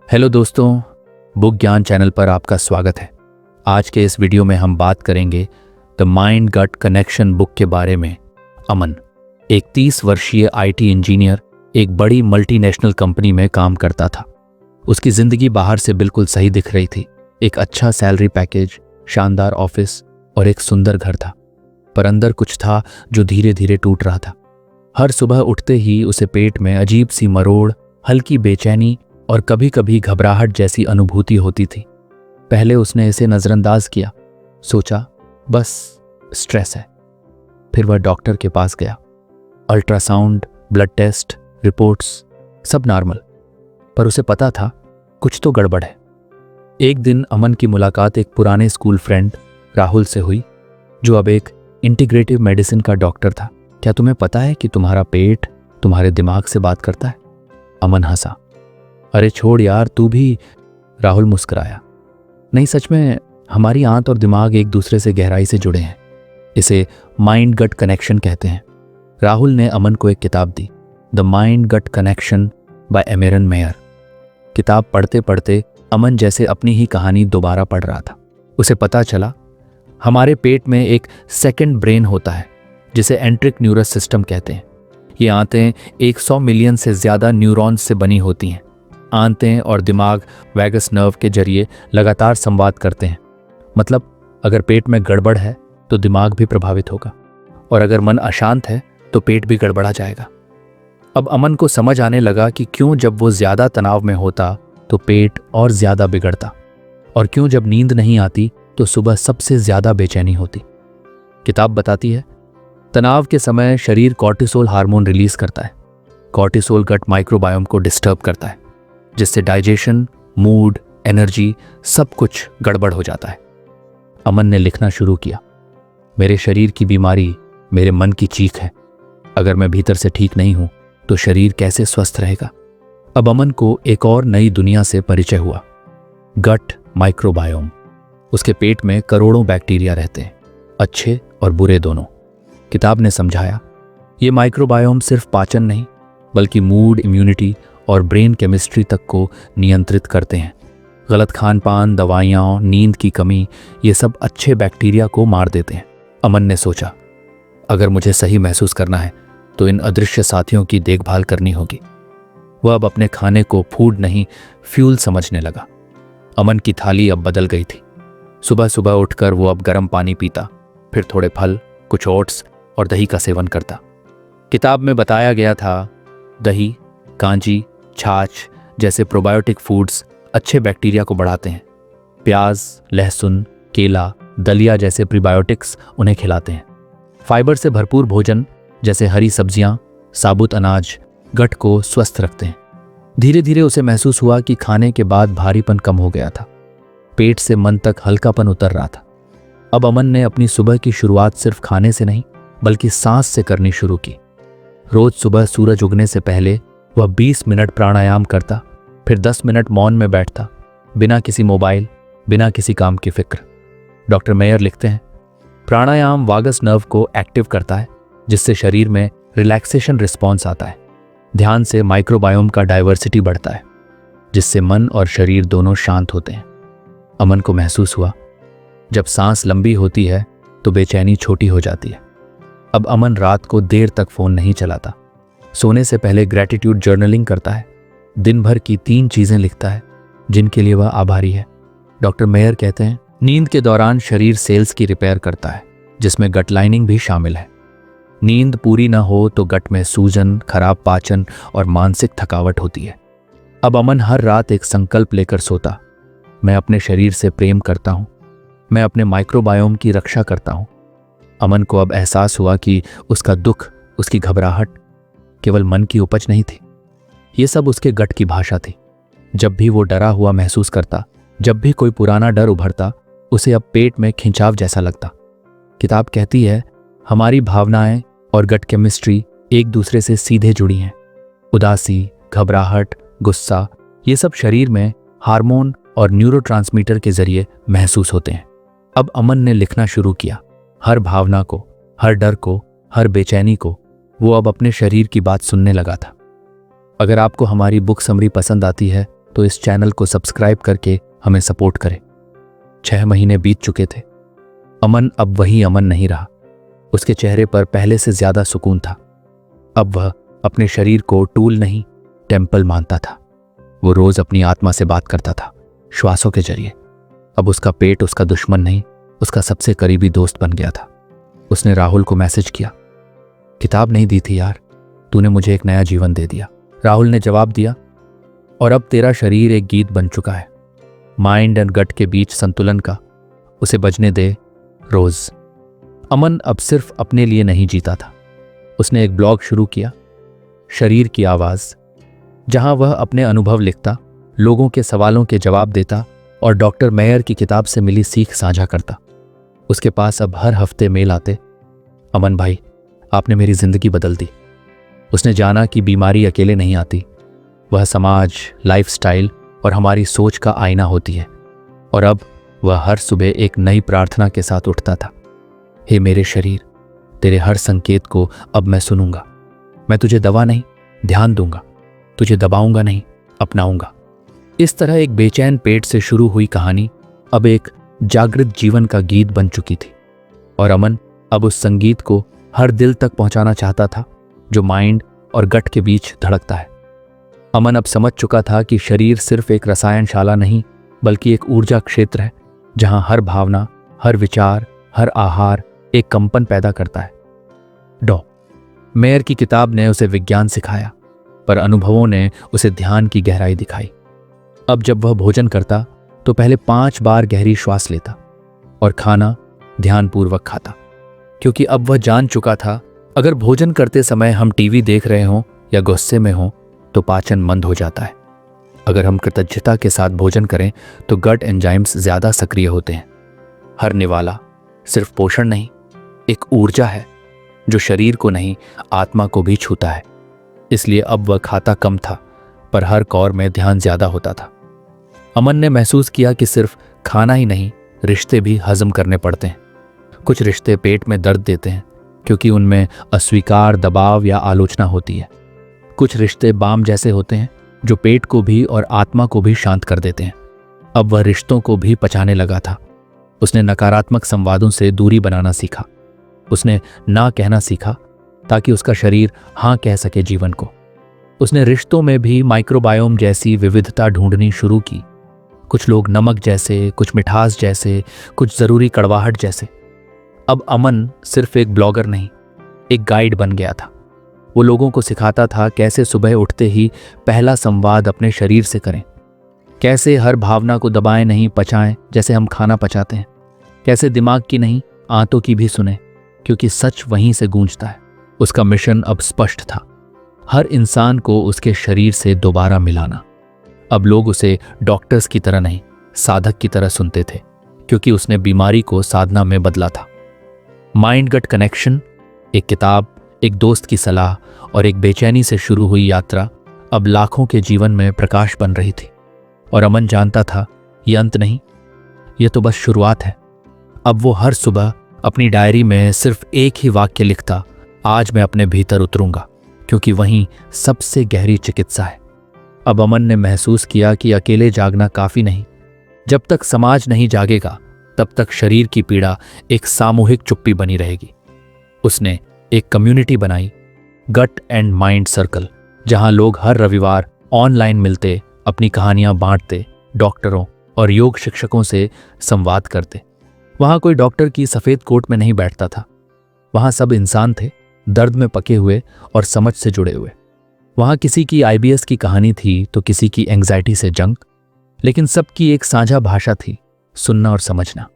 Hello दोस्तों, book ज्ञान channel पर आपका स्वागत है। आज के इस वीडियो में हम बात करेंगे the mind gut connection book के बारे में। अमन एक 30 वर्षीय आईटी इंजीनियर एक बड़ी मल्टीनेशनल कंपनी में काम करता था। उसकी जिंदगी बाहर से बिल्कुल सही दिख रही थी। एक अच्छा सैलरी पैकेज, शानदार ऑफिस और एक सुंदर घर था, पर अंदर कुछ था जो धीरे धीरे टूट रहा था। हर सुबह उठते ही उसे पेट में अजीब सी मरोड़, हल्की बेचैनी और कभी कभी घबराहट जैसी अनुभूति होती थी। पहले उसने इसे नज़रअंदाज किया, सोचा बस स्ट्रेस है। फिर वह डॉक्टर के पास गया। अल्ट्रासाउंड, ब्लड टेस्ट, रिपोर्ट्स सब नॉर्मल, पर उसे पता था कुछ तो गड़बड़ है। एक दिन अमन की मुलाकात एक पुराने स्कूल फ्रेंड राहुल से हुई, जो अब एक इंटीग्रेटिव मेडिसिन का डॉक्टर था। क्या तुम्हें पता है कि तुम्हारा पेट तुम्हारे दिमाग से बात करता है? अमन हंसा। अरे छोड़ यार, तू भी। राहुल मुस्कुराया। नहीं, सच में हमारी आंत और दिमाग एक दूसरे से गहराई से जुड़े हैं। इसे माइंड गट कनेक्शन कहते हैं। राहुल ने अमन को एक किताब दी, the mind gut connection by Emeran Mayer. किताब पढ़ते पढ़ते अमन जैसे अपनी ही कहानी दोबारा पढ़ रहा था। उसे पता चला हमारे पेट में एक सेकंड ब्रेन होता है जिसे एंट्रिक न्यूरस सिस्टम कहते हैं। ये आंतें 100 मिलियन से ज़्यादा न्यूरॉन्स से बनी होती हैं। आंतें और दिमाग वैगस नर्व के जरिए लगातार संवाद करते हैं। मतलब अगर पेट में गड़बड़ है तो दिमाग भी प्रभावित होगा, और अगर मन अशांत है तो पेट भी गड़बड़ा जाएगा। अब अमन को समझ आने लगा कि क्यों जब वो ज़्यादा तनाव में होता तो पेट और ज़्यादा बिगड़ता, और क्यों जब नींद नहीं आती तो सुबह सबसे ज़्यादा बेचैनी होती। किताब बताती है तनाव के समय शरीर कॉर्टिसोल हार्मोन रिलीज करता है। कॉर्टिसोल गट माइक्रोबायोम को डिस्टर्ब करता है, जिससे डाइजेशन, मूड, एनर्जी सब कुछ गड़बड़ हो जाता है। अमन ने लिखना शुरू किया, मेरे शरीर की बीमारी मेरे मन की चीख है। अगर मैं भीतर से ठीक नहीं हूं तो शरीर कैसे स्वस्थ रहेगा? अब अमन को एक और नई दुनिया से परिचय हुआ, गट माइक्रोबायोम। उसके पेट में करोड़ों बैक्टीरिया रहते हैं, अच्छे और बुरे दोनों। किताब ने समझाया ये माइक्रोबायोम सिर्फ पाचन नहीं, बल्कि मूड, इम्यूनिटी और ब्रेन केमिस्ट्री तक को नियंत्रित करते हैं। गलत खान पान, दवाइयाँ, नींद की कमी, ये सब अच्छे बैक्टीरिया को मार देते हैं। अमन ने सोचा, अगर मुझे सही महसूस करना है तो इन अदृश्य साथियों की देखभाल करनी होगी। वह अब अपने खाने को फूड नहीं, फ्यूल समझने लगा। अमन की थाली अब बदल गई थी। सुबह सुबह उठकर वो अब गर्म पानी पीता, फिर थोड़े फल, कुछ ओट्स और दही का सेवन करता। किताब में बताया गया था दही, कांजी, छाछ जैसे प्रोबायोटिक फूड्स अच्छे बैक्टीरिया को बढ़ाते हैं। प्याज, लहसुन, केला, दलिया जैसे प्रीबायोटिक्स उन्हें खिलाते हैं। फाइबर से भरपूर भोजन जैसे हरी सब्जियां, साबुत अनाज गट को स्वस्थ रखते हैं। धीरे धीरे उसे महसूस हुआ कि खाने के बाद भारीपन कम हो गया था। पेट से मन तक हल्कापन उतर रहा था। अब अमन ने अपनी सुबह की शुरुआत सिर्फ खाने से नहीं, बल्कि सांस से करनी शुरू की। रोज सुबह सूरज उगने से पहले वह 20 मिनट प्राणायाम करता, फिर 10 मिनट मौन में बैठता, बिना किसी मोबाइल, बिना किसी काम की फिक्र। डॉक्टर मेयर लिखते हैं प्राणायाम वागस नर्व को एक्टिव करता है, जिससे शरीर में रिलैक्सेशन रिस्पॉन्स आता है। ध्यान से माइक्रोबायोम का डाइवर्सिटी बढ़ता है, जिससे मन और शरीर दोनों शांत होते हैं। अमन को महसूस हुआ जब सांस लंबी होती है तो बेचैनी छोटी हो जाती है। अब अमन रात को देर तक फोन नहीं चलाता। सोने से पहले ग्रैटिट्यूड जर्नलिंग करता है। दिन भर की 3 चीजें लिखता है जिनके लिए वह आभारी है। डॉक्टर मेयर कहते हैं नींद के दौरान शरीर सेल्स की रिपेयर करता है, जिसमें गट लाइनिंग भी शामिल है। नींद पूरी ना हो तो गट में सूजन, खराब पाचन और मानसिक थकावट होती है। अब अमन हर रात एक संकल्प लेकर सोता, मैं अपने शरीर से प्रेम करता हूँ, मैं अपने माइक्रोबायोम की रक्षा करता हूँ। अमन को अब एहसास हुआ कि उसका दुख, उसकी घबराहट केवल मन की उपज नहीं थी, ये सब उसके गट की भाषा थी। जब भी वो डरा हुआ महसूस करता, जब भी कोई पुराना डर उभरता, उसे अब पेट में खिंचाव जैसा लगता। किताब कहती है हमारी भावनाएं और गट केमिस्ट्री एक दूसरे से सीधे जुड़ी हैं। उदासी, घबराहट, गुस्सा, ये सब शरीर में हार्मोन और न्यूरोट्रांसमीटर के जरिए महसूस होते हैं। अब अमन ने लिखना शुरू किया। हर भावना को, हर डर को, हर बेचैनी को वो अब अपने शरीर की बात सुनने लगा था। अगर आपको हमारी बुक समरी पसंद आती है तो इस चैनल को सब्सक्राइब करके हमें सपोर्ट करें। 6 महीने बीत चुके थे। अमन अब वही अमन नहीं रहा। उसके चेहरे पर पहले से ज्यादा सुकून था। अब वह अपने शरीर को टूल नहीं, टेम्पल मानता था। वो रोज अपनी आत्मा से बात करता था, श्वासों के जरिए। अब उसका पेट उसका दुश्मन नहीं, उसका सबसे करीबी दोस्त बन गया था। उसने राहुल को मैसेज किया, किताब नहीं दी थी यार, तूने मुझे एक नया जीवन दे दिया। राहुल ने जवाब दिया, और अब तेरा शरीर एक गीत बन चुका है, माइंड एंड गट के बीच संतुलन का। उसे बजने दे रोज। अमन अब सिर्फ अपने लिए नहीं जीता था। उसने एक ब्लॉग शुरू किया, शरीर की आवाज, जहां वह अपने अनुभव लिखता, लोगों के सवालों के जवाब देता और डॉक्टर मेयर की किताब से मिली सीख साझा करता। उसके पास अब हर हफ्ते मेल आते, अमन भाई आपने मेरी जिंदगी बदल दी। उसने जाना कि बीमारी अकेले नहीं आती, वह समाज, लाइफस्टाइल और हमारी सोच का आईना होती है। और अब वह हर सुबह एक नई प्रार्थना के साथ उठता था, हे मेरे शरीर, तेरे हर संकेत को अब मैं सुनूंगा। मैं तुझे दवा नहीं, ध्यान दूंगा, तुझे दबाऊंगा नहीं, अपनाऊंगा। इस तरह एक बेचैन पेट से शुरू हुई कहानी अब एक जागृत जीवन का गीत बन चुकी थी। और अमन अब उस संगीत को हर दिल तक पहुंचाना चाहता था जो माइंड और गट के बीच धड़कता है। अमन अब समझ चुका था कि शरीर सिर्फ एक रसायनशाला नहीं, बल्कि एक ऊर्जा क्षेत्र है, जहां हर भावना, हर विचार, हर आहार एक कंपन पैदा करता है। डॉ मेयर की किताब ने उसे विज्ञान सिखाया, पर अनुभवों ने उसे ध्यान की गहराई दिखाई। अब जब वह भोजन करता तो पहले 5 बार गहरी श्वास लेता और खाना ध्यानपूर्वक खाता, क्योंकि अब वह जान चुका था अगर भोजन करते समय हम टीवी देख रहे हों या गुस्से में हों तो पाचन मंद हो जाता है। अगर हम कृतज्ञता के साथ भोजन करें तो गट एंजाइम्स ज्यादा सक्रिय होते हैं। हर निवाला सिर्फ पोषण नहीं, एक ऊर्जा है जो शरीर को नहीं, आत्मा को भी छूता है। इसलिए अब वह खाता कम था, पर हर कौर में ध्यान ज्यादा होता था। अमन ने महसूस किया कि सिर्फ खाना ही नहीं, रिश्ते भी हजम करने पड़ते हैं। कुछ रिश्ते पेट में दर्द देते हैं क्योंकि उनमें अस्वीकार, दबाव या आलोचना होती है। कुछ रिश्ते बाम जैसे होते हैं जो पेट को भी और आत्मा को भी शांत कर देते हैं। अब वह रिश्तों को भी पचाने लगा था। उसने नकारात्मक संवादों से दूरी बनाना सीखा। उसने ना कहना सीखा ताकि उसका शरीर हाँ कह सके जीवन को। उसने रिश्तों में भी माइक्रोबायोम जैसी विविधता ढूंढनी शुरू की। कुछ लोग नमक जैसे, कुछ मिठास जैसे, कुछ जरूरी कड़वाहट जैसे। अब अमन सिर्फ एक ब्लॉगर नहीं, एक गाइड बन गया था। वो लोगों को सिखाता था कैसे सुबह उठते ही पहला संवाद अपने शरीर से करें, कैसे हर भावना को दबाएं नहीं, पचाएं जैसे हम खाना पचाते हैं, कैसे दिमाग की नहीं, आंतों की भी सुने, क्योंकि सच वहीं से गूंजता है। उसका मिशन अब स्पष्ट था, हर इंसान को उसके शरीर से दोबारा मिलाना। अब लोग उसे डॉक्टर्स की तरह नहीं, साधक की तरह सुनते थे, क्योंकि उसने बीमारी को साधना में बदला था। माइंड गट कनेक्शन, एक किताब, एक दोस्त की सलाह और एक बेचैनी से शुरू हुई यात्रा अब लाखों के जीवन में प्रकाश बन रही थी। और अमन जानता था ये अंत नहीं, ये तो बस शुरुआत है। अब वो हर सुबह अपनी डायरी में सिर्फ एक ही वाक्य लिखता, आज मैं अपने भीतर उतरूंगा, क्योंकि वहीं सबसे गहरी चिकित्सा है। अब अमन ने महसूस किया कि अकेले जागना काफी नहीं। जब तक समाज नहीं जागेगा तब तक शरीर की पीड़ा एक सामूहिक चुप्पी बनी रहेगी। उसने एक कम्युनिटी बनाई, गट एंड माइंड सर्कल, जहां लोग हर रविवार ऑनलाइन मिलते, अपनी कहानियां बांटते, डॉक्टरों और योग शिक्षकों से संवाद करते। वहां कोई डॉक्टर की सफेद कोट में नहीं बैठता था। वहां सब इंसान थे, दर्द में पके हुए और समझ से जुड़े हुए। वहां किसी की IBS की कहानी थी तो किसी की एंग्जाइटी से जंग, लेकिन सबकी एक साझा भाषा थी, सुनना और समझना।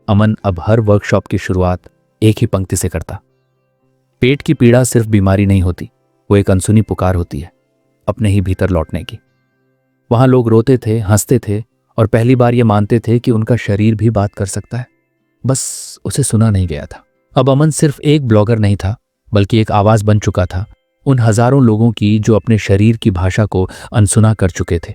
अमन अब हर वर्कशॉप की शुरुआत एक ही पंक्ति से करता, पेट की पीड़ा सिर्फ बीमारी नहीं होती, वो एक अनसुनी पुकार होती है अपने ही भीतर लौटने की। वहां लोग रोते थे, हंसते थे और पहली बार ये मानते थे कि उनका शरीर भी बात कर सकता है, बस उसे सुना नहीं गया था। अब अमन सिर्फ एक ब्लॉगर नहीं था, बल्कि एक आवाज बन चुका था उन हजारों लोगों की जो अपने शरीर की भाषा को अनसुना कर चुके थे।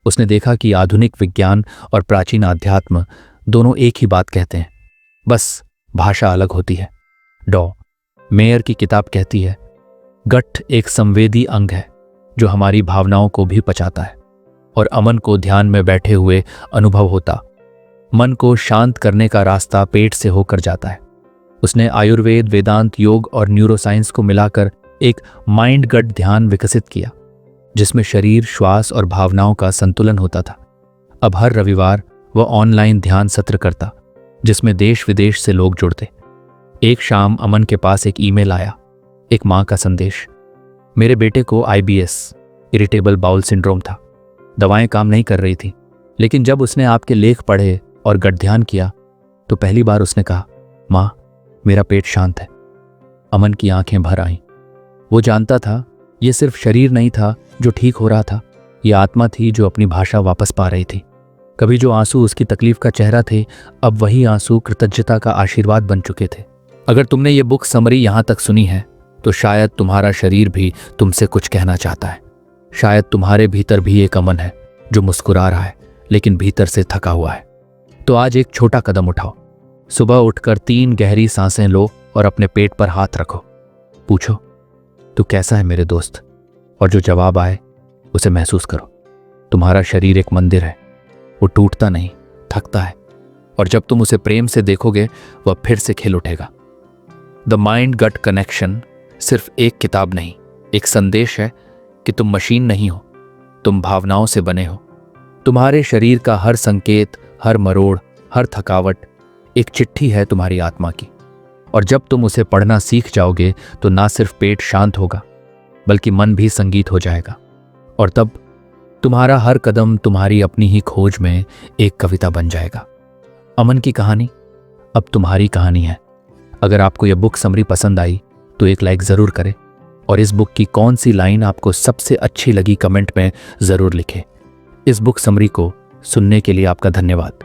उसने देखा कि आधुनिक विज्ञान और प्राचीन आध्यात्म दोनों एक ही बात कहते हैं, बस भाषा अलग होती है। डॉ मेयर की किताब कहती है, गट एक संवेदी अंग है जो हमारी भावनाओं को भी पचाता है। और अमन को ध्यान में बैठे हुए अनुभव होता। मन को शांत करने का रास्ता पेट से होकर जाता है। उसने आयुर्वेद, वेदांत, योग और न्यूरोसाइंस को मिलाकर एक माइंड गट ध्यान विकसित किया, जिसमें शरीर, श्वास और भावनाओं का संतुलन होता था। अब हर रविवार वह ऑनलाइन ध्यान सत्र करता, जिसमें देश विदेश से लोग जुड़ते। एक शाम अमन के पास एक ईमेल आया, एक माँ का संदेश। मेरे बेटे को IBS, इरिटेबल बाउल सिंड्रोम था। दवाएं काम नहीं कर रही थी, लेकिन जब उसने आपके लेख पढ़े और गट ध्यान किया तो पहली बार उसने कहा, माँ, मेरा पेट शांत है। अमन की आंखें भर आईं। वो जानता था ये सिर्फ शरीर नहीं था जो ठीक हो रहा था, ये आत्मा थी जो अपनी भाषा वापस पा रही थी। कभी जो आंसू उसकी तकलीफ का चेहरा थे, अब वही आंसू कृतज्ञता का आशीर्वाद बन चुके थे। अगर तुमने ये बुक समरी यहां तक सुनी है तो शायद तुम्हारा शरीर भी तुमसे कुछ कहना चाहता है। शायद तुम्हारे भीतर भी एक अमन है जो मुस्कुरा रहा है लेकिन भीतर से थका हुआ है। तो आज एक छोटा कदम उठाओ। सुबह उठकर 3 गहरी सांसें लो और अपने पेट पर हाथ रखो। पूछो, तू कैसा है मेरे दोस्त? और जो जवाब आए उसे महसूस करो। तुम्हारा शरीर एक मंदिर है, वो टूटता नहीं, थकता है, और जब तुम उसे प्रेम से देखोगे वह फिर से खिल उठेगा। द माइंड गट कनेक्शन सिर्फ एक किताब नहीं, एक संदेश है कि तुम मशीन नहीं हो, तुम भावनाओं से बने हो। तुम्हारे शरीर का हर संकेत, हर मरोड़, हर थकावट एक चिट्ठी है तुम्हारी आत्मा की। और जब तुम उसे पढ़ना सीख जाओगे तो ना सिर्फ पेट शांत होगा बल्कि मन भी संगीत हो जाएगा। और तब तुम्हारा हर कदम तुम्हारी अपनी ही खोज में एक कविता बन जाएगा। अमन की कहानी अब तुम्हारी कहानी है। अगर आपको यह बुक समरी पसंद आई तो एक लाइक ज़रूर करें और इस बुक की कौन सी लाइन आपको सबसे अच्छी लगी कमेंट में ज़रूर लिखें। इस बुक समरी को सुनने के लिए आपका धन्यवाद।